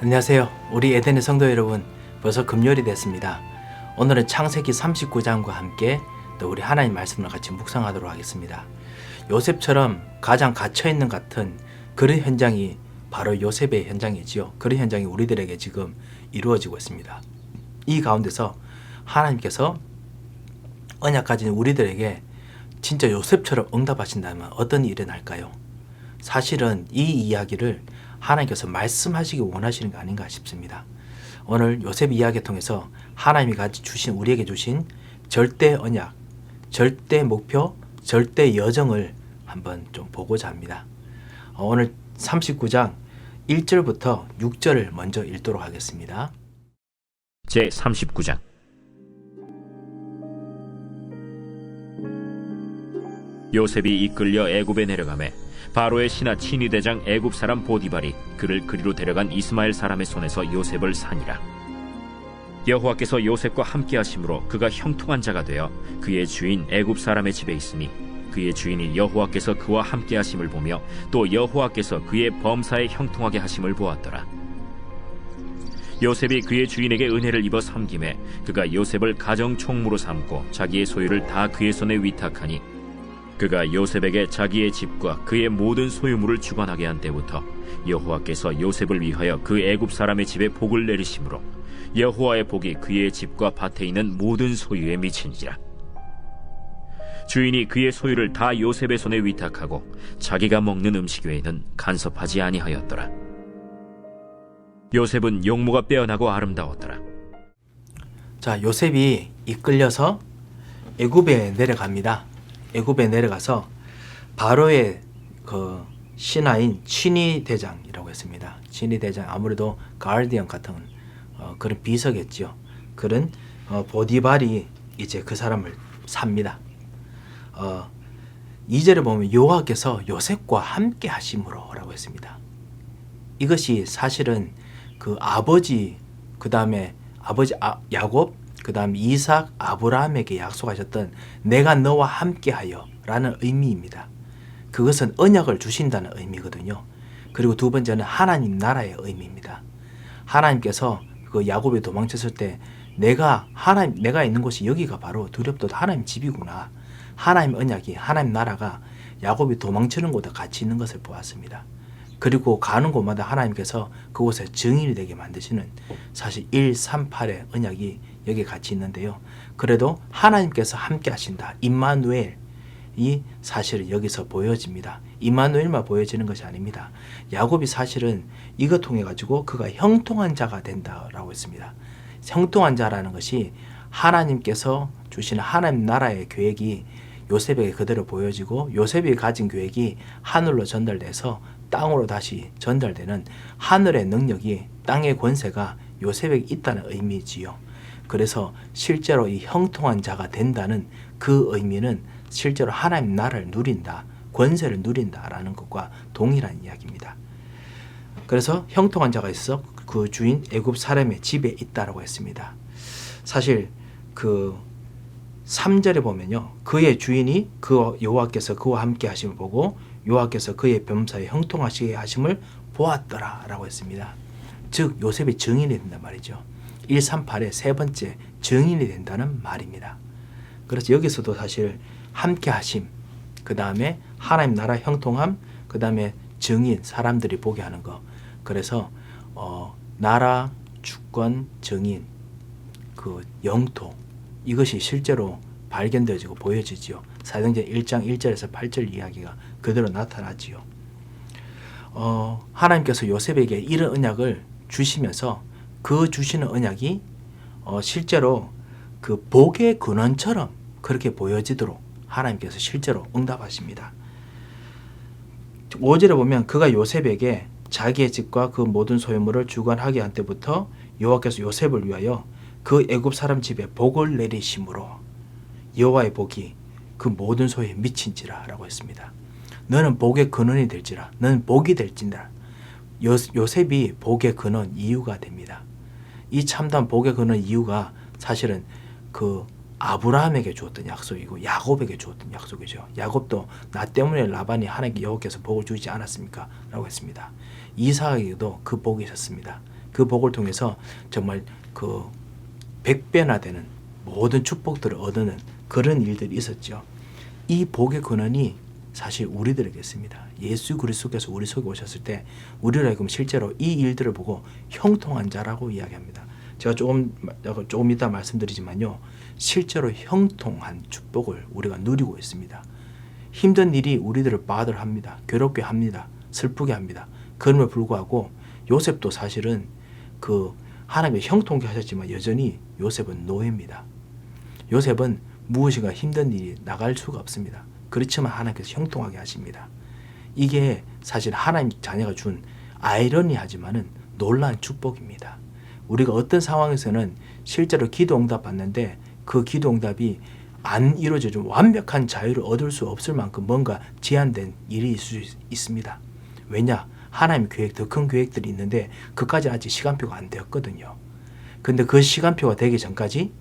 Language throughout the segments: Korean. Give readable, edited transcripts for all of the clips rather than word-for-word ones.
안녕하세요. 우리 에덴의 성도 여러분, 벌써 금요일이 됐습니다. 오늘은 창세기 39장과 함께 또 우리 하나님 말씀을 같이 묵상하도록 하겠습니다. 요셉처럼 가장 갇혀있는 같은 그런 현장이 바로 요셉의 현장이지요. 그런 현장이 우리들에게 지금 이루어지고 있습니다. 이 가운데서 하나님께서 언약 가진 우리들에게 진짜 요셉처럼 응답하신다면 어떤 일이 날까요? 사실은 이 이야기를 하나님께서 말씀하시기 원하시는 게 아닌가 싶습니다. 오늘 요셉 이야기를 통해서 하나님이 주신 우리에게 주신 절대 언약, 절대 목표, 절대 여정을 한번 좀 보고자 합니다. 오늘 39장 1절부터 6절을 먼저 읽도록 하겠습니다. 제 39장. 요셉이 이끌려 애굽에 내려가매 바로의 신하 친위 대장 애굽 사람 보디발이 그를 그리로 데려간 이스마엘 사람의 손에서 요셉을 산이라. 여호와께서 요셉과 함께 하심으로 그가 형통한 자가 되어 그의 주인 애굽 사람의 집에 있으니 그의 주인이 여호와께서 그와 함께 하심을 보며 또 여호와께서 그의 범사에 형통하게 하심을 보았더라. 요셉이 그의 주인에게 은혜를 입어 섬김에 그가 요셉을 가정 총무로 삼고 자기의 소유를 다 그의 손에 위탁하니 그가 요셉에게 자기의 집과 그의 모든 소유물을 주관하게 한 때부터 여호와께서 요셉을 위하여 그 애굽 사람의 집에 복을 내리심으로 여호와의 복이 그의 집과 밭에 있는 모든 소유에 미치니라. 주인이 그의 소유를 다 요셉의 손에 위탁하고 자기가 먹는 음식 외에는 간섭하지 아니하였더라. 요셉은 용모가 빼어나고 아름다웠더라. 자, 요셉이 이끌려서 애굽에 내려갑니다. 애굽에 내려가서 바로의 그 신하인 친위 대장이라고 했습니다. 친위 대장, 아무래도 가르디언 같은 그런 비서겠죠. 그런 보디발이 이제 그 사람을 삽니다. 2절에 보면 여호와께서 요셉과 함께 하심으로 라고 했습니다. 이것이 사실은 그 아버지, 그 다음에 아버지 야곱, 그 다음 이삭, 아브라함에게 약속하셨던 내가 너와 함께하여 라는 의미입니다. 그것은 언약을 주신다는 의미거든요. 그리고 두 번째는 하나님 나라의 의미입니다. 하나님께서 그 야곱이 도망쳤을 때 내가 있는 곳이 여기가 바로 두렵도다 하나님 집이구나. 하나님 언약이, 하나님 나라가 야곱이 도망치는 곳에 같이 있는 것을 보았습니다. 그리고 가는 곳마다 하나님께서 그곳에 증인이 되게 만드시는 사실 138의 언약이 여기 같이 있는데요. 그래도 하나님께서 함께 하신다. 임마누엘이 사실은 여기서 보여집니다. 임마누엘만 보여지는 것이 아닙니다. 야곱이 사실은 이것 통해 가지고 그가 형통한 자가 된다라고 했습니다. 형통한 자라는 것이 하나님께서 주시는 하나님 나라의 계획이 요셉에게 그대로 보여지고 요셉이 가진 계획이 하늘로 전달돼서 땅으로 다시 전달되는 하늘의 능력이, 땅의 권세가 요셉에게 있다는 의미지요. 그래서 실제로 이 형통한 자가 된다는 그 의미는 실제로 하나님 나라를 누린다, 권세를 누린다라는 것과 동일한 이야기입니다. 그래서 형통한 자가 있어 그 주인 애굽 사람의 집에 있다라고 했습니다. 사실 그 3절에 보면요, 그의 주인이 그 여호와께서 그와 함께 하심을 보고 여호와께서 그의 범사에 형통하시게 하심을 보았더라 라고 했습니다. 즉 요셉이 증인이 된단 말이죠. 138의 세 번째 증인이 된다는 말입니다. 그래서 여기서도 사실 함께 하심, 그 다음에 하나님 나라 형통함, 그 다음에 증인, 사람들이 보게 하는 거. 그래서 나라, 주권, 증인, 그 영토, 이것이 실제로 발견되어지고 보여지지요. 사도행전 1장 1절에서 8절 이야기가 그대로 나타나지요. 하나님께서 요셉에게 이런 언약을 주시면서 그 주시는 언약이 실제로 그 복의 근원처럼 그렇게 보여지도록 하나님께서 실제로 응답하십니다. 5절에 보면 그가 요셉에게 자기의 집과 그 모든 소유물을 주관하게 한 때부터 여호와께서 요셉을 위하여 그 애굽 사람 집에 복을 내리심으로 여호와의 복이 그 모든 소유에 미친지라 라고 했습니다. 너는 복의 근원이 될지라, 너는 복이 될지라. 요셉이 복의 근원, 이유가 됩니다. 이 참다운 복의 근원 이유가 사실은 그 아브라함에게 주었던 약속이고 야곱에게 주었던 약속이죠. 야곱도 나 때문에 라반이 하나님께 여호와께서 복을 주지 않았습니까? 라고 했습니다. 이삭에게도 그 복이 있었습니다. 그 복을 통해서 정말 그 100배나 되는 모든 축복들을 얻는 그런 일들이 있었죠. 이 복의 근원이 사실 우리들에게 있습니다. 예수 그리스도께서 우리 속에 오셨을 때 우리를 하여금 실제로 이 일들을 보고 형통한 자라고 이야기합니다. 제가 조금 이따 말씀드리지만요, 실제로 형통한 축복을 우리가 누리고 있습니다. 힘든 일이 우리들을 바들합니다. 괴롭게 합니다. 슬프게 합니다. 그럼에도 불구하고 요셉도 사실은 그 하나님이 형통케 하셨지만 여전히 요셉은 노예입니다. 요셉은 무엇인가 힘든 일이 나갈 수가 없습니다. 그렇지만 하나님께서 형통하게 하십니다. 이게 사실 하나님 자녀가 준 아이러니하지만은 놀라운 축복입니다. 우리가 어떤 상황에서는 실제로 기도 응답 받는데 그 기도 응답이 안 이루어져 완벽한 자유를 얻을 수 없을 만큼 뭔가 제한된 일이 있을 수 있습니다. 왜냐? 하나님 계획, 더 큰 계획들이 있는데 그까지 아직 시간표가 안 되었거든요. 근데 그 시간표가 되기 전까지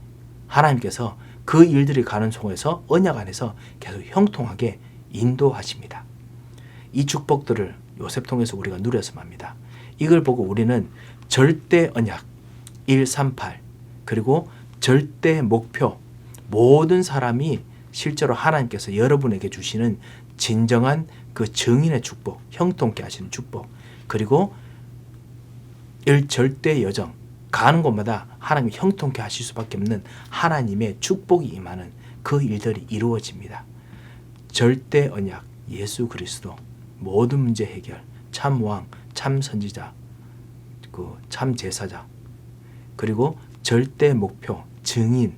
하나님께서 그 일들이 가는 속에서 언약 안에서 계속 형통하게 인도하십니다. 이 축복들을 요셉 통해서 우리가 누렸으면 합니다. 이걸 보고 우리는 절대 언약 138 그리고 절대 목표, 모든 사람이 실제로 하나님께서 여러분에게 주시는 진정한 그 증인의 축복, 형통케 하시는 축복, 그리고 절대 여정, 가는 곳마다 하나님이 형통케 하실 수밖에 없는 하나님의 축복이 임하는 그 일들이 이루어집니다. 절대 언약, 예수 그리스도, 모든 문제 해결, 참 왕, 참 선지자, 그 참 제사자, 그리고 절대 목표, 증인,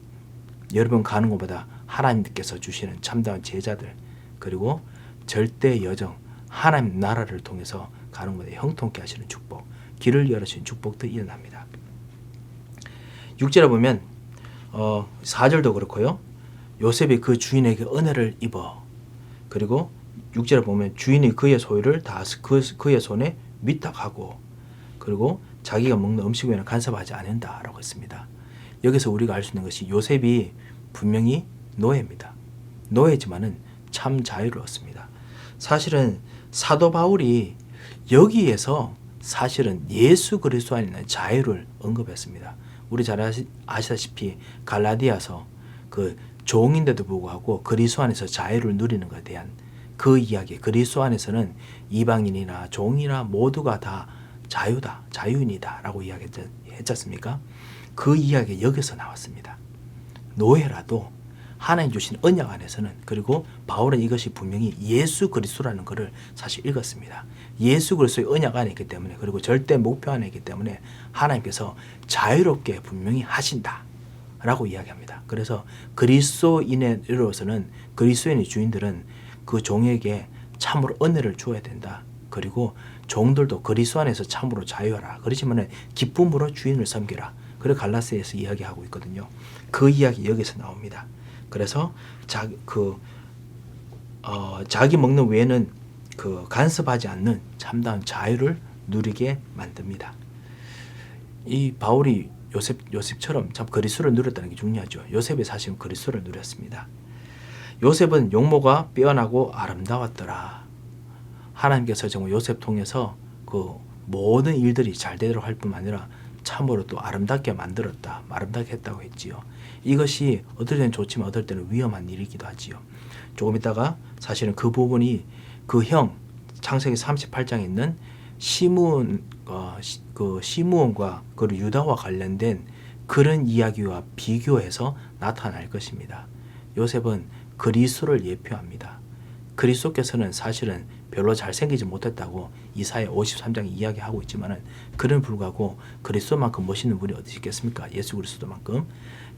여러분 가는 곳마다 하나님께서 주시는 참다운 제자들, 그리고 절대 여정, 하나님 나라를 통해서 가는 곳에 형통케 하시는 축복, 길을 열어주신 축복도 일어납니다. 6절에 보면 4절도 그렇고요. 요셉이 그 주인에게 은혜를 입어, 그리고 6절에 보면 주인이 그의 소유를 다 그의 손에 위탁하고, 그리고 자기가 먹는 음식 외에는 간섭하지 않는다라고 했습니다. 여기서 우리가 알 수 있는 것이 요셉이 분명히 노예입니다. 노예지만은 참 자유를 얻습니다. 사실은 사도 바울이 여기에서 사실은 예수 그리스도 안에 있는 자유를 언급했습니다. 우리 잘 아시다시피 갈라디아서 그 종인데도 불구하고 그리스도 안에서 자유를 누리는 것에 대한 그 이야기, 그리스도 안에서는 이방인이나 종이나 모두가 다 자유다, 자유인이다 라고 이야기했지 않습니까? 그 이야기가 여기서 나왔습니다. 노예라도 하나님 주신 언약 안에서는, 그리고 바울은 이것이 분명히 예수 그리스도라는 것을 사실 읽었습니다. 예수 그리스도의 언약 안에 있기 때문에, 그리고 절대 목표 안에 있기 때문에 하나님께서 자유롭게 분명히 하신다 라고 이야기합니다. 그래서 그리스도인으로서는, 그리스도인의 주인들은 그 종에게 참으로 은혜를 주어야 된다. 그리고 종들도 그리스도 안에서 참으로 자유하라. 그렇지만 기쁨으로 주인을 섬기라. 그리고 갈라스에서 이야기하고 있거든요. 그 이야기 여기서 나옵니다. 그래서 자기 먹는 외에는 그 간섭하지 않는 참다운 자유를 누리게 만듭니다. 이 바울이 요셉처럼 참 그리스도를 누렸다는 게 중요하죠. 요셉이 사실은 그리스도를 누렸습니다. 요셉은 용모가 빼어나고 아름다웠더라. 하나님께서 정말 요셉 통해서 그 모든 일들이 잘 되도록 할 뿐만 아니라 참으로 또 아름답게 만들었다, 아름답게 했다고 했지요. 이것이 어떨 때는 좋지만 어떨 때는 위험한 일이기도 하지요. 조금 있다가 사실은 그 부분이 그 창세기 38장에 있는 시므온과 그리고 유다와 관련된 그런 이야기와 비교해서 나타날 것입니다. 요셉은 그리스도를 예표합니다. 그리스도께서는 사실은 별로 잘생기지 못했다고 이사야 53장에 이야기하고 있지만은, 그런 불구하고 그리스도만큼 멋있는 분이 어디 있겠습니까? 예수 그리스도만큼.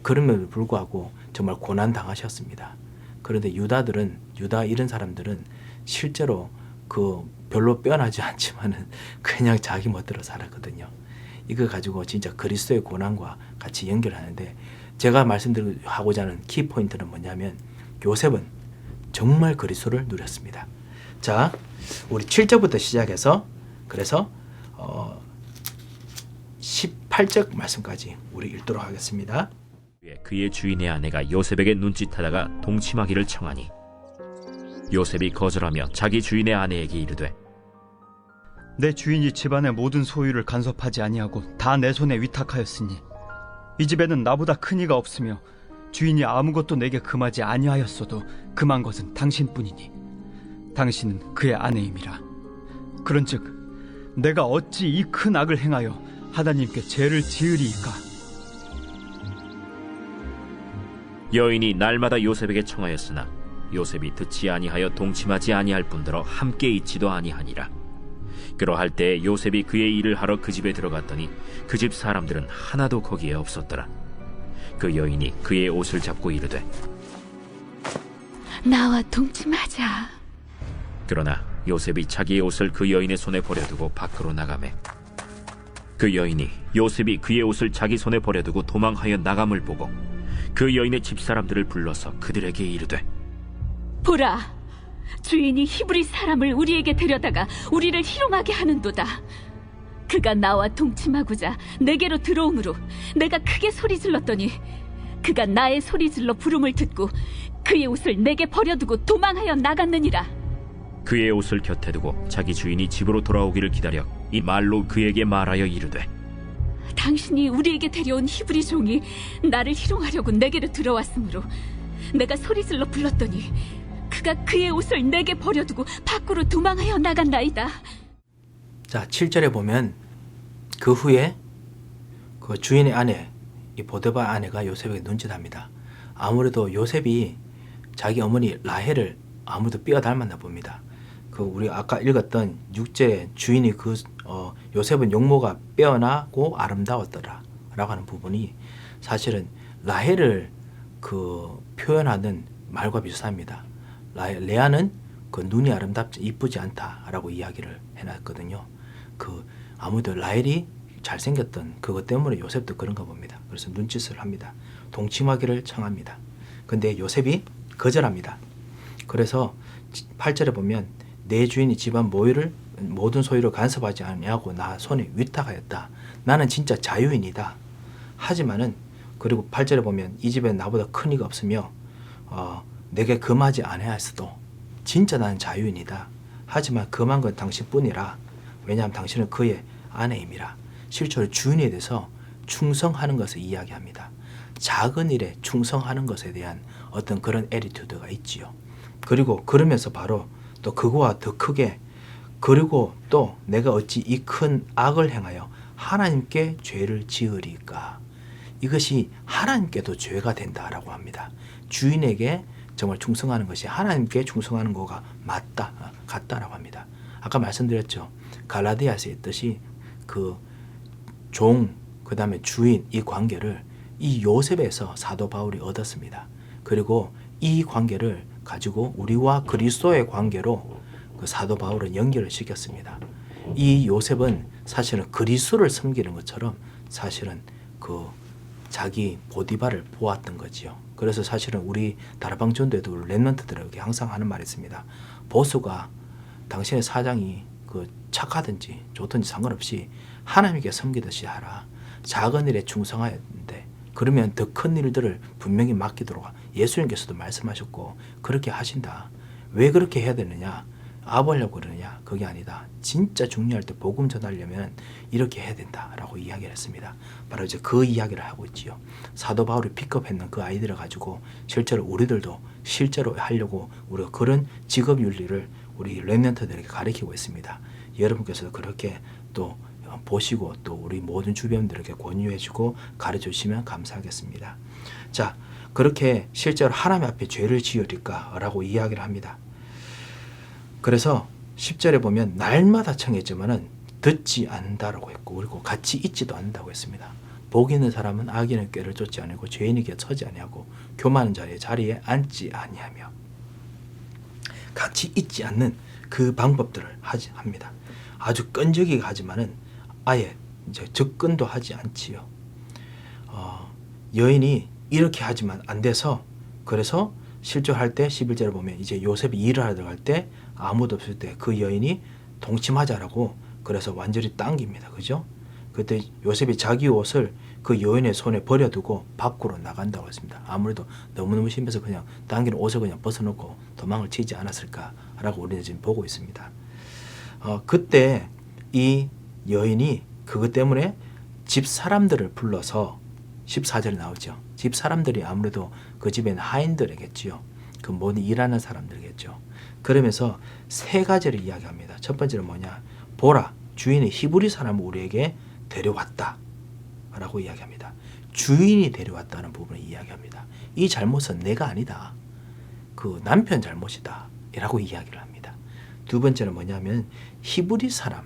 그럼에도 불구하고 정말 고난 당하셨습니다. 그런데 유다 이런 사람들은 실제로 그 별로 빼어나지 않지만은 그냥 자기 멋대로 살았거든요. 이거 가지고 진짜 그리스도의 고난과 같이 연결하는데, 제가 말씀드리고자 하는 키포인트는 뭐냐면, 요셉은 정말 그리스도를 누렸습니다. 자, 우리 7절부터 시작해서 그래서 18절 말씀까지 우리 읽도록 하겠습니다. 그의 주인의 아내가 요셉에게 눈짓하다가 동침하기를 청하니 요셉이 거절하며 자기 주인의 아내에게 이르되 내 주인이 집안의 모든 소유를 간섭하지 아니하고 다 내 손에 위탁하였으니 이 집에는 나보다 큰 이가 없으며 주인이 아무것도 내게 금하지 아니하였어도 금한 것은 당신뿐이니 당신은 그의 아내임이라. 그런즉 내가 어찌 이 큰 악을 행하여 하나님께 죄를 지으리이까? 여인이 날마다 요셉에게 청하였으나 요셉이 듣지 아니하여 동침하지 아니할 뿐더러 함께 있지도 아니하니라. 그러할 때 요셉이 그의 일을 하러 그 집에 들어갔더니 그 집 사람들은 하나도 거기에 없었더라. 그 여인이 그의 옷을 잡고 이르되 나와 동침하자. 그러나 요셉이 자기의 옷을 그 여인의 손에 버려두고 밖으로 나가매 그 여인이 요셉이 그의 옷을 자기 손에 버려두고 도망하여 나감을 보고 그 여인의 집사람들을 불러서 그들에게 이르되 보라, 주인이 히브리 사람을 우리에게 데려다가 우리를 희롱하게 하는도다. 그가 나와 동침하고자 내게로 들어오므로 내가 크게 소리 질렀더니 그가 나의 소리 질러 부름을 듣고 그의 옷을 내게 버려두고 도망하여 나갔느니라. 그의 옷을 곁에 두고 자기 주인이 집으로 돌아오기를 기다려 이 말로 그에게 말하여 이르되 당신이 우리에게 데려온 히브리 종이 나를 희롱하려고 내게로 들어왔으므로 내가 소리질러 불렀더니 그가 그의 옷을 내게 버려두고 밖으로 도망하여 나간나이다. 자, 7절에 보면 그 후에 그 주인의 아내, 이 보디발 아내가 요셉에게 눈짓합니다. 아무래도 요셉이 자기 어머니 라헬을 아무도 삐어 닮았나 봅니다. 그 우리 아까 읽었던 6절에 주인이 요셉은 용모가 빼어나고 아름다웠더라 라고 하는 부분이 사실은 라헬을 그 표현하는 말과 비슷합니다. 레아는 그 눈이 아름답지 이쁘지 않다라고 이야기를 해놨거든요. 그 아무도 라헬이 잘생겼던 그것 때문에 요셉도 그런가 봅니다. 그래서 눈짓을 합니다. 동침하기를 청합니다. 근데 요셉이 거절합니다. 그래서 8절에 보면 내 주인이 집안 모든 소유를 간섭하지 아니하고 나 손에 위탁하였다. 나는 진짜 자유인이다. 하지만은 그리고 8절에 보면 이 집에 나보다 큰 이가 없으며 내게 금하지 아니하였어도 진짜 나는 자유인이다. 하지만 금한 건 당신뿐이라. 왜냐하면 당신은 그의 아내임이라. 실제로 주인에 대해서 충성하는 것을 이야기합니다. 작은 일에 충성하는 것에 대한 어떤 그런 애리튜드가 있지요. 그리고 그러면서 바로 또 그거와 더 크게 그리고 또 내가 어찌 이 큰 악을 행하여 하나님께 죄를 지으리까. 이것이 하나님께도 죄가 된다라고 합니다. 주인에게 정말 충성하는 것이 하나님께 충성하는 거가 같다라고 합니다. 아까 말씀드렸죠. 갈라디아서에 있듯이 그 종, 그 다음에 주인 이 관계를 이 요셉에서 사도 바울이 얻었습니다. 그리고 이 관계를 가지고 우리와 그리스도의 관계로 그 사도 바울은 연결을 시켰습니다. 이 요셉은 사실은 그리스도를 섬기는 것처럼 사실은 그 자기 보디발을 보았던 거지요. 그래서 사실은 우리 다락방 전도에도 렘넌트들에게 항상 하는 말이 있습니다. 보수가 당신의 사장이 그 착하든지 좋든지 상관없이 하나님께 섬기듯이 하라. 작은 일에 충성하였는데 그러면 더 큰 일들을 분명히 맡기도록 예수님께서도 말씀하셨고 그렇게 하신다. 왜 그렇게 해야 되느냐? 아보려고 그러느냐? 그게 아니다. 진짜 중요할 때 복음 전하려면 이렇게 해야 된다라고 이야기를 했습니다. 바로 이제 그 이야기를 하고 있지요. 사도 바울이 픽업했는 그 아이디어를 가지고 실제로 우리들도 실제로 하려고 우리가 그런 직업 윤리를 우리 렘넌트들에게 가르치고 있습니다. 여러분께서도 그렇게 또 보시고 또 우리 모든 주변들에게 권유해주고 가르쳐주시면 감사하겠습니다. 자, 그렇게 실제로 하나님 앞에 죄를 지으리까라고 이야기를 합니다. 그래서 10절에 보면 날마다 청했지만은 듣지 않는다라고 했고 그리고 같이 있지도 않는다고 했습니다. 복 있는 사람은 악인의 꾀를 쫓지 아니하고 죄인에게 서지 아니하고 교만한 자리에 앉지 아니하며 같이 있지 않는 그 방법들을 합니다. 아주 끈적이게 하지만은 아예 이제 접근도 하지 않지요. 여인이 이렇게 하지만 안 돼서 그래서 실족할 때 11절을 보면 이제 요셉이 일을 하러 들어갈 때 아무도 없을 때 그 여인이 동침하자라고 그래서 완전히 당깁니다. 그죠? 그때 요셉이 자기 옷을 그 여인의 손에 버려두고 밖으로 나간다고 했습니다. 아무래도 너무너무 심해서 그냥 당기는 옷을 그냥 벗어놓고 도망을 치지 않았을까라고 우리는 지금 보고 있습니다. 그때 이 여인이 그것 때문에 집 사람들을 불러서 14절에 나오죠. 집 사람들이 아무래도 그 집에는 하인들이겠지요. 그 모든 일하는 사람들이겠죠. 그러면서 세 가지를 이야기합니다. 첫 번째는 뭐냐? 보라, 주인이 히브리 사람을 우리에게 데려왔다 라고 이야기합니다. 주인이 데려왔다는 부분을 이야기합니다. 이 잘못은 내가 아니다. 그 남편 잘못이다 라고 이야기를 합니다. 두 번째는 뭐냐면 히브리 사람,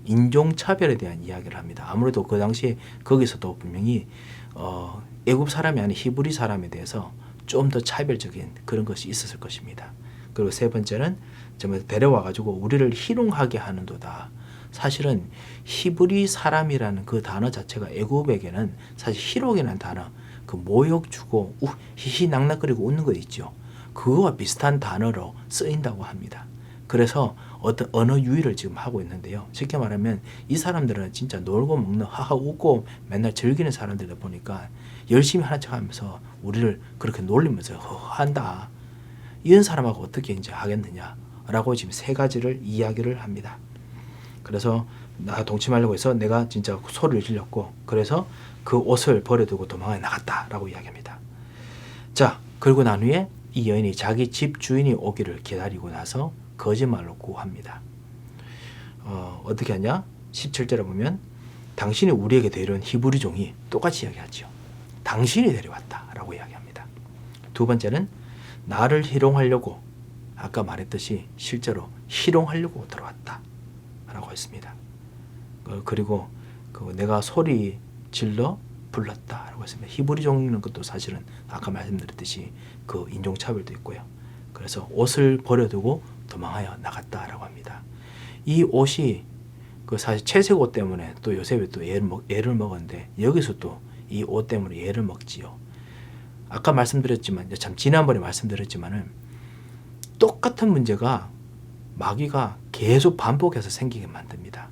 인종차별에 대한 이야기를 합니다. 아무래도 그 당시에 거기서도 분명히 애굽 사람이 아닌 히브리 사람에 대해서 좀 더 차별적인 그런 것이 있었을 것입니다. 그리고 세 번째는 정말 데려와가지고 우리를 희롱하게 하는도다. 사실은 히브리 사람이라는 그 단어 자체가 애굽에게는 사실 희롱이라는 단어, 그 모욕 주고 히히낙낙거리고 웃는 거 있죠. 그거와 비슷한 단어로 쓰인다고 합니다. 그래서 어떤 언어 유희를 지금 하고 있는데요. 쉽게 말하면 이 사람들은 진짜 놀고 먹는 하하 웃고 맨날 즐기는 사람들이다 보니까 열심히 하는 척하면서 우리를 그렇게 놀리면서 한다. 이런 사람하고 어떻게 이제 하겠느냐라고 지금 세 가지를 이야기를 합니다. 그래서 나 동침하려고 해서 내가 진짜 소리를 질렀고 그래서 그 옷을 버려두고 도망을 나갔다라고 이야기합니다. 자, 그리고 난 후에 이 여인이 자기 집 주인이 오기를 기다리고 나서 거짓말로 구합니다. 어떻게 하냐? 17절에 보면 당신이 우리에게 데려온 히브리 종이 똑같이 이야기하죠. 당신이 데려왔다라고 이야기합니다. 두 번째는 나를 희롱하려고 아까 말했듯이 실제로 희롱하려고 들어왔다라고 했습니다. 그리고 내가 소리 질러 불렀다라고 했습니다. 히브리 종이라는 것도 사실은 아까 말씀드렸듯이 그 인종차별도 있고요. 그래서 옷을 버려두고 도망하여 나갔다라고 합니다. 이 옷이 그 사실 채색 옷 때문에 또 요셉이 또 애를 먹었는데 여기서 또 이 옷 때문에 애를 먹지요. 아까 말씀드렸지만 참 지난번에 말씀드렸지만은 똑같은 문제가 마귀가 계속 반복해서 생기게 만듭니다.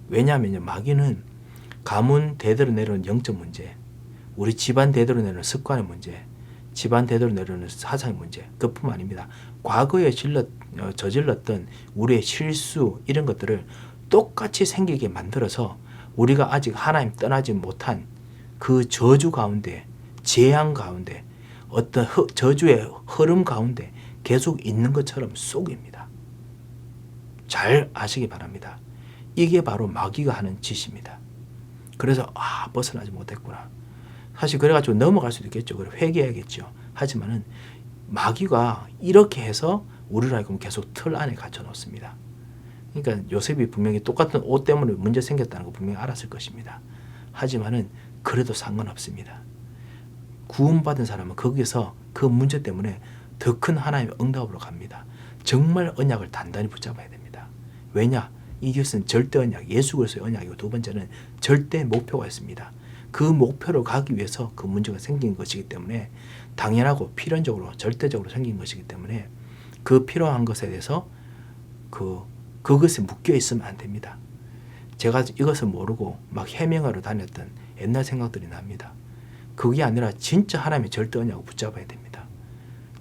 왜냐하면 마귀는 가문 대대로 내려오는 영적 문제, 우리 집안 대대로 내려오는 습관의 문제, 집안 대대로 내려오는 사상의 문제, 그뿐만 아닙니다. 과거에 저질렀던 우리의 실수 이런 것들을 똑같이 생기게 만들어서 우리가 아직 하나님 떠나지 못한 그 저주 가운데, 재앙 가운데, 어떤 저주의 흐름 가운데 계속 있는 것처럼 속입니다. 잘 아시기 바랍니다. 이게 바로 마귀가 하는 짓입니다. 그래서 벗어나지 못했구나. 사실 그래가지고 넘어갈 수도 있겠죠. 그래 회개해야겠죠. 하지만은 마귀가 이렇게 해서 우리를 알고 계속 틀 안에 갇혀 놓습니다. 그러니까 요셉이 분명히 똑같은 옷 때문에 문제 생겼다는 거 분명히 알았을 것입니다. 하지만은 그래도 상관없습니다. 구원받은 사람은 거기서 그 문제 때문에 더 큰 하나님의 응답으로 갑니다. 정말 언약을 단단히 붙잡아야 됩니다. 왜냐? 이것은 절대 언약, 예수 그리스도의 언약이고 두 번째는 절대 목표가 있습니다. 그 목표로 가기 위해서 그 문제가 생긴 것이기 때문에 당연하고 필연적으로 절대적으로 생긴 것이기 때문에 그 필요한 것에 대해서 그것에 묶여 있으면 안 됩니다. 제가 이것을 모르고 막 해명하러 다녔던 옛날 생각들이 납니다. 그게 아니라 진짜 하나님의 절대 언약을 붙잡아야 됩니다.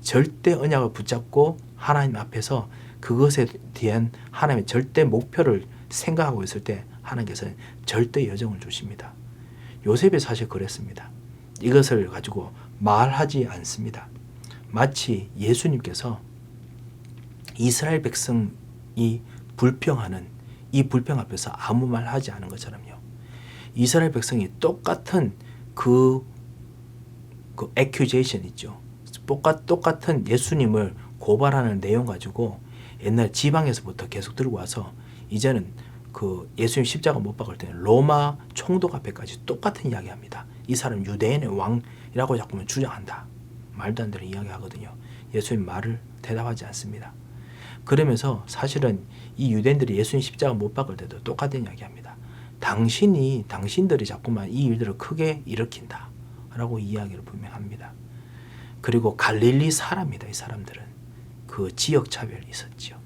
절대 언약을 붙잡고 하나님 앞에서 그것에 대한 하나님의 절대 목표를 생각하고 있을 때 하나님께서는 절대 여정을 주십니다. 요셉이 사실 그랬습니다. 이것을 가지고 말하지 않습니다. 마치 예수님께서 이스라엘 백성이 불평하는 이 불평 앞에서 아무 말 하지 않은 것처럼요. 이스라엘 백성이 똑같은 그 accusation 있죠. 똑같은 예수님을 고발하는 내용 가지고 옛날 지방에서부터 계속 들고 와서 이제는 그 예수님 십자가 못 박을 때는 로마 총독 앞에까지 똑같은 이야기합니다. 이 사람 유대인의 왕이라고 자꾸만 주장한다. 말도 안 되는 이야기하거든요. 예수님 말을 대답하지 않습니다. 그러면서 사실은 이 유대인들이 예수님 십자가 못 박을 때도 똑같은 이야기합니다. 당신들이 자꾸만 이 일들을 크게 일으킨다 라고 이야기를 분명합니다. 그리고 갈릴리 사람이다. 이 사람들은 그 지역 차별이 있었죠.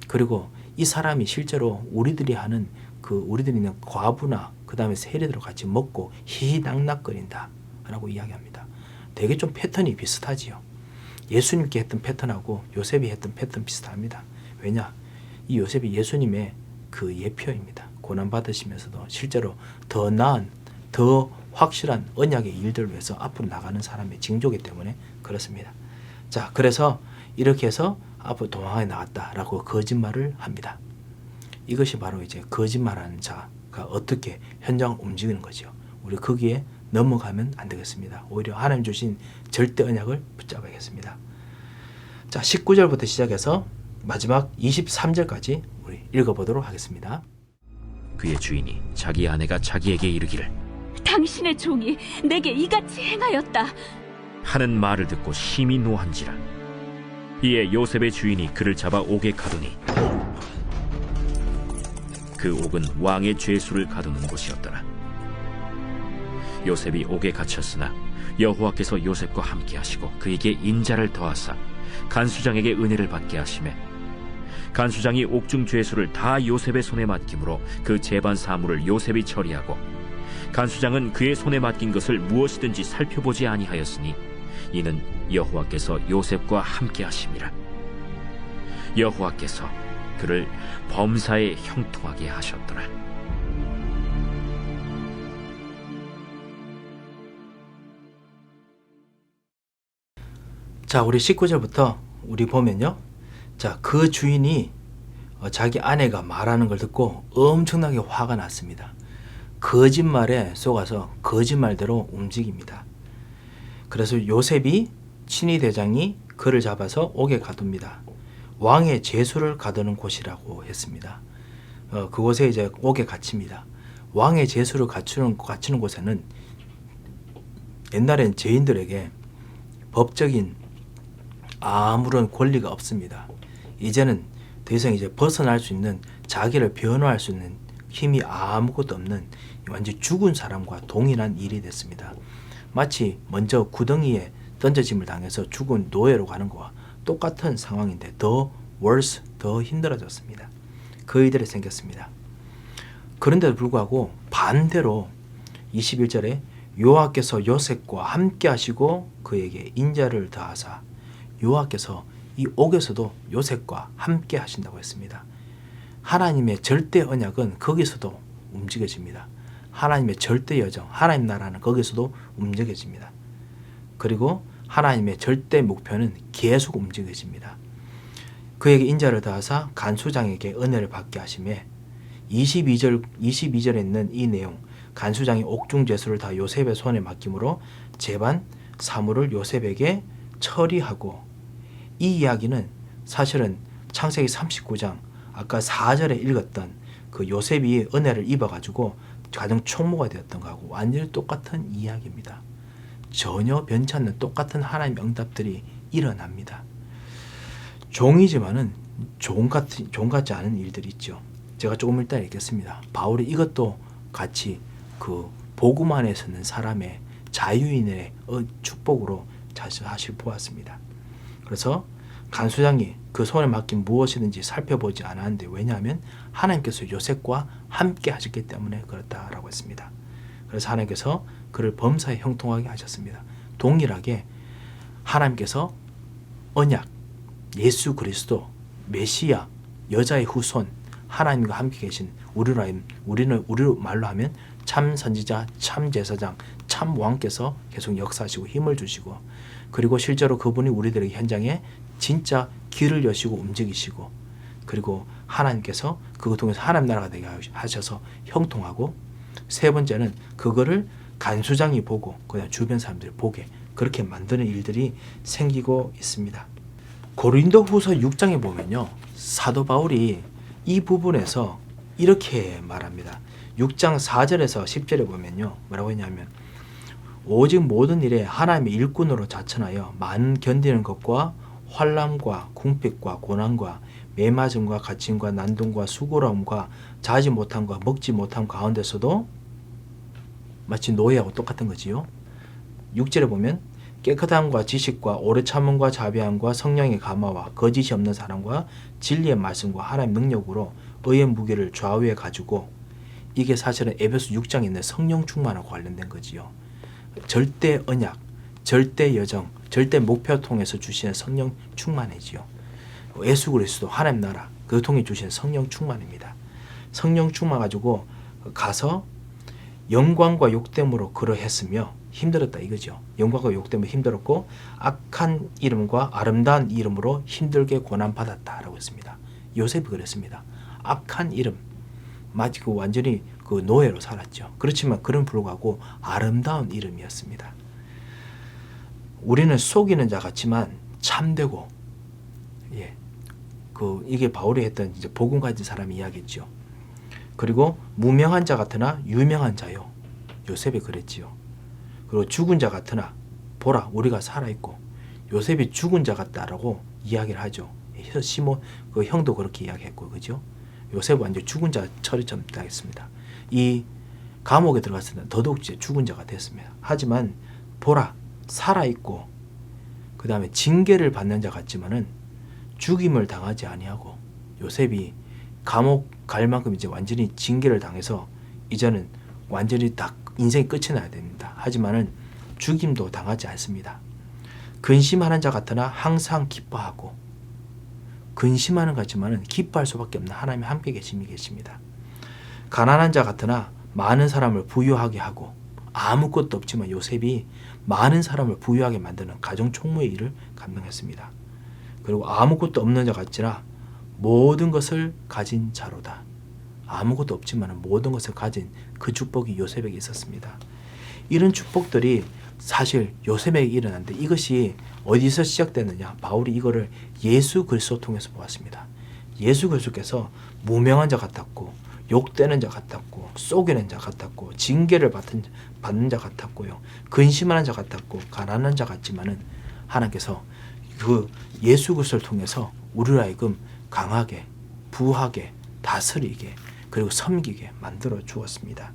그리고 이 사람이 실제로 우리들이 하는 우리들이 있는 과부나 그 다음에 세리들과 같이 먹고 희희낙낙거린다 라고 이야기합니다. 되게 좀 패턴이 비슷하지요. 예수님께 했던 패턴하고 요셉이 했던 패턴 비슷합니다. 왜냐? 이 요셉이 예수님의 그 예표입니다. 고난 받으시면서도 실제로 더 나은, 더 확실한 언약의 일들을 위해서 앞으로 나가는 사람의 징조이기 때문에 그렇습니다. 자, 그래서 이렇게 해서 앞으로 도망에 나갔다라고 거짓말을 합니다. 이것이 바로 이제 거짓말하는 자가 어떻게 현장을 움직이는 거죠. 우리 거기에 넘어가면 안 되겠습니다. 오히려 하나님 주신 절대 언약을 붙잡아야겠습니다. 자, 19절부터 시작해서 마지막 23절까지 우리 읽어보도록 하겠습니다. 그의 주인이 자기 아내가 자기에게 이르기를 당신의 종이 내게 이같이 행하였다. 하는 말을 듣고 심히 노한지라. 이에 요셉의 주인이 그를 잡아 옥에 가두니 그 옥은 왕의 죄수를 가두는 곳이었더라. 요셉이 옥에 갇혔으나 여호와께서 요셉과 함께 하시고 그에게 인자를 더하사 간수장에게 은혜를 받게 하시매 간수장이 옥중 죄수를 다 요셉의 손에 맡김으로 그 재반 사물을 요셉이 처리하고 간수장은 그의 손에 맡긴 것을 무엇이든지 살펴보지 아니하였으니 이는 여호와께서 요셉과 함께 하심이라. 여호와께서 그를 범사에 형통하게 하셨더라. 자, 우리 19절부터 우리 보면요. 자, 그 주인이 자기 아내가 말하는 걸 듣고 엄청나게 화가 났습니다. 거짓말에 속아서 거짓말대로 움직입니다. 그래서 요셉이 친위 대장이 그를 잡아서 옥에 가둡니다. 왕의 죄수를 가두는 곳이라고 했습니다. 그곳에 이제 옥에 갇힙니다. 왕의 죄수를 갖추는 곳에는 옛날엔 죄인들에게 법적인 아무런 권리가 없습니다. 이제는 더 이상 이제 벗어날 수 있는, 자기를 변호할 수 있는 힘이 아무것도 없는 완전 죽은 사람과 동일한 일이 됐습니다. 마치 먼저 구덩이에 던져짐을 당해서 죽은 노예로 가는 것과 똑같은 상황인데 더 worse, 더 힘들어졌습니다. 그 일들이 생겼습니다. 그런데도 불구하고 반대로 21절에 여호와께서 요셉과 함께 하시고 그에게 인자를 더하사, 여호와께서 이 옥에서도 요셉과 함께 하신다고 했습니다. 하나님의 절대 언약은 거기서도 움직여집니다. 하나님의 절대 여정, 하나님 나라는 거기서도 움직여집니다. 그리고 하나님의 절대 목표는 계속 움직여집니다. 그에게 인자를 더하사 간수장에게 은혜를 받게 하시매 22절에 있는 이 내용, 간수장이 옥중 죄수를 다 요셉의 손에 맡김으로 재반 사물을 요셉에게 처리하고, 이 이야기는 사실은 창세기 39장 아까 4절에 읽었던 그 요셉이 은혜를 입어가지고 가정 총무가 되었던 것하고 완전히 똑같은 이야기입니다. 전혀 변치 않는 똑같은 하나님의 응답들이 일어납니다. 종이지만은 종 같지 않은 일들이 있죠. 제가 조금 이따 읽겠습니다. 바울이 이것도 같이 그 복음 안에 서는 사람의 자유인의 축복으로 사실 보았습니다. 그래서 간수장이 그 손에 맡긴 무엇이든지 살펴보지 않았는데, 왜냐하면 하나님께서 요셉과 함께 하셨기 때문에 그렇다라고 했습니다. 그래서 하나님께서 그를 범사에 형통하게 하셨습니다. 동일하게 하나님께서 언약, 예수 그리스도, 메시아, 여자의 후손, 하나님과 함께 계신 우리로 말로 하면 참 선지자, 참 제사장, 참 왕께서 계속 역사하시고 힘을 주시고, 그리고 실제로 그분이 우리들에게 현장에 진짜 길을 여시고 움직이시고, 그리고 하나님께서 그것 통해서 하나님 나라가 되게 하셔서 형통하고, 세 번째는 그거를 간수장이 보고 그냥 주변 사람들이 보게 그렇게 만드는 일들이 생기고 있습니다. 고린도 후서 6장에 보면요, 사도 바울이 이 부분에서 이렇게 말합니다. 6장 4절에서 10절에 보면요, 뭐라고 했냐면, 오직 모든 일에 하나님의 일꾼으로 자천하여 많은 견디는 것과 환난과 궁핍과 고난과 매맞음과 갇힘과 난동과 수고로움과 자지 못함과 먹지 못함 가운데서도, 마치 노예하고 똑같은 거지요. 6절에 보면 깨끗함과 지식과 오래 참음과 자비함과 성령의 감화와 거짓이 없는 사랑과 진리의 말씀과 하나님의 능력으로 의의 무게를 좌우에 가지고, 이게 사실은 에베소 6장에 있는 성령 충만하고 관련된 거지요. 절대 언약, 절대 여정, 절대 목표 통해서 주시는 성령 충만이지요. 예수 그리스도 하나님 나라 그 통해 주시는 성령 충만입니다. 성령 충만 가지고 가서 영광과 욕됨으로 그러했으며 힘들었다 이거죠. 영광과 욕됨으로 힘들었고 악한 이름과 아름다운 이름으로 힘들게 고난받았다라고 했습니다. 요셉이 그랬습니다. 악한 이름, 마치 그 완전히 그 노예로 살았죠. 그렇지만 그런 불구하고 아름다운 이름이었습니다. 우리는 속이는 자 같지만 참되고, 이게 바울이 했던 이제 복음 가진 사람의 이야기죠. 그리고 무명한 자 같으나 유명한 자요. 요셉이 그랬지요. 그리고 죽은 자 같으나 보라 우리가 살아있고, 요셉이 죽은 자 같다라고 이야기를 하죠. 시몬 그 형도 그렇게 이야기했고, 그죠? 요셉은 완전 죽은 자 처리처럼 당했습니다. 이 감옥에 들어갔을 때 더더욱 죽은 자가 됐습니다. 하지만 보라 살아있고 그 다음에 징계를 받는 자 같지만은 죽임을 당하지 아니하고, 요셉이 감옥 갈 만큼 이제 완전히 징계를 당해서 이제는 완전히 다 인생이 끝이 나야 됩니다. 하지만은 죽임도 당하지 않습니다. 근심하는 자 같으나 항상 기뻐하고, 근심하는 것 같지만은 기뻐할 수밖에 없는 하나님이 함께 계심이 계십니다. 가난한 자 같으나 많은 사람을 부유하게 하고, 아무것도 없지만 요셉이 많은 사람을 부유하게 만드는 가정 총무의 일을 감당했습니다. 그리고 아무것도 없는 자 같지나 모든 것을 가진 자로다. 아무것도 없지만 모든 것을 가진 그 축복이 요셉에게 있었습니다. 이런 축복들이 사실 요셉에게 일어났는데 이것이 어디서 시작됐느냐? 바울이 이거를 예수 그리스도 통해서 보았습니다. 예수 그리스도께서 무명한 자 같았고, 욕되는 자 같았고, 속이는 자 같았고, 징계를 받는 자 같았고요, 근심하는 자 같았고, 가난한 자 같지만은 하나님께서 그 예수 그리스도를 통해서 우리를 하여금 강하게, 부하게, 다스리게, 그리고 섬기게 만들어 주었습니다.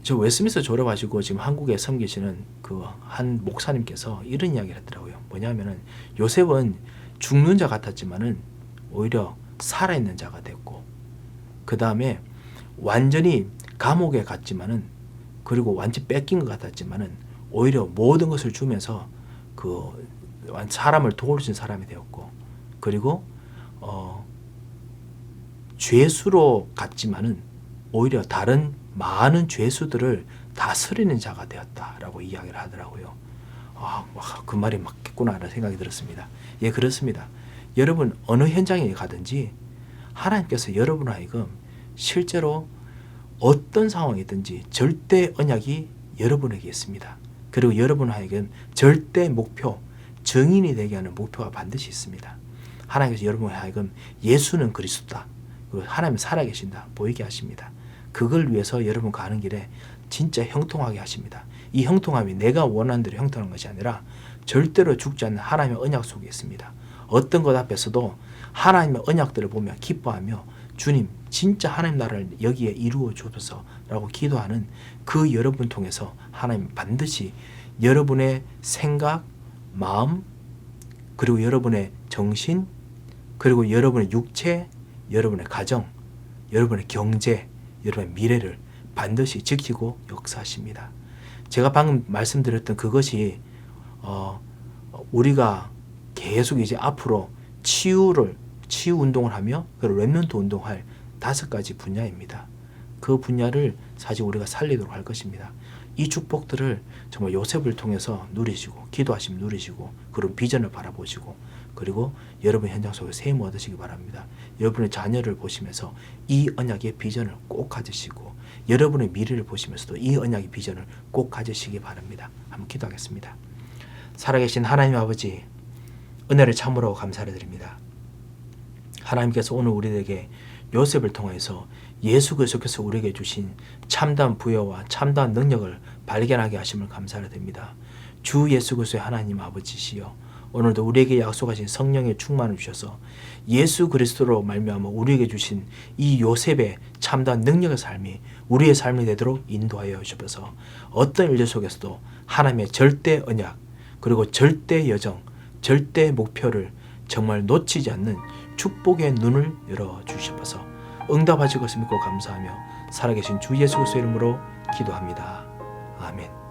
저 웨스민스터 졸업하시고 지금 한국에 섬기시는 그 한 목사님께서 이런 이야기를 했더라고요. 뭐냐면은 요셉은 죽는 자 같았지만은 오히려 살아있는 자가 됐고, 그 다음에 완전히 감옥에 갔지만은, 그리고 완전히 뺏긴 것 같았지만은 오히려 모든 것을 주면서 그 사람을 도우신 사람이 되었고, 그리고 죄수로 갔지만은 오히려 다른 많은 죄수들을 다스리는 자가 되었다라고 이야기를 하더라고요. 그 말이 맞겠구나라는 생각이 들었습니다. 예, 그렇습니다. 여러분 어느 현장에 가든지 하나님께서 여러분 하여금 실제로 어떤 상황이든지 절대 언약이 여러분에게 있습니다. 그리고 여러분 하여금 절대 목표, 정인이 되게 하는 목표가 반드시 있습니다. 하나님께서 여러분 하여금 예수는 그리스도다, 그리고 하나님 살아계신다 보이게 하십니다. 그걸 위해서 여러분 가는 길에 진짜 형통하게 하십니다. 이 형통함이 내가 원하는 대로 형통한 것이 아니라 절대로 죽지 않는 하나님의 언약 속에 있습니다. 어떤 것 앞에서도 하나님의 언약들을 보며 기뻐하며 주님 진짜 하나님 나라를 여기에 이루어 주소서라고 기도하는 그 여러분 통해서 하나님 반드시 여러분의 생각, 마음, 그리고 여러분의 정신, 그리고 여러분의 육체, 여러분의 가정, 여러분의 경제, 여러분의 미래를 반드시 지키고 역사하십니다. 제가 방금 말씀드렸던 그것이 우리가 계속 이제 앞으로 치유 운동을 하며 그리고 렘넌트 운동할 5가지 분야입니다. 그 분야를 사실 우리가 살리도록 할 것입니다. 이 축복들을 정말 요셉을 통해서 누리시고, 기도하시면 누리시고, 그런 비전을 바라보시고, 그리고 여러분 현장 속에 세임 얻으시기 바랍니다. 여러분의 자녀를 보시면서 이 언약의 비전을 꼭 가지시고, 여러분의 미래를 보시면서도 이 언약의 비전을 꼭 가지시기 바랍니다. 한번 기도하겠습니다. 살아계신 하나님 아버지, 은혜를 참으로 감사를 드립니다. 하나님께서 오늘 우리에게 요셉을 통해서 예수 그리스도께서 우리에게 주신 참다운 부여와 참다운 능력을 발견하게 하심을 감사를 드립니다. 주 예수 그리스도의 하나님 아버지시여, 오늘도 우리에게 약속하신 성령의 충만을 주셔서 예수 그리스도로 말미암아 우리에게 주신 이 요셉의 참다운 능력의 삶이 우리의 삶이 되도록 인도하여 주셔서 어떤 일들 속에서도 하나님의 절대 언약, 그리고 절대 여정, 절대 목표를 정말 놓치지 않는 축복의 눈을 열어주셔서 응답하실 것을 믿고 감사하며 살아계신 주 예수 그리스도의 이름으로 기도합니다. 아멘.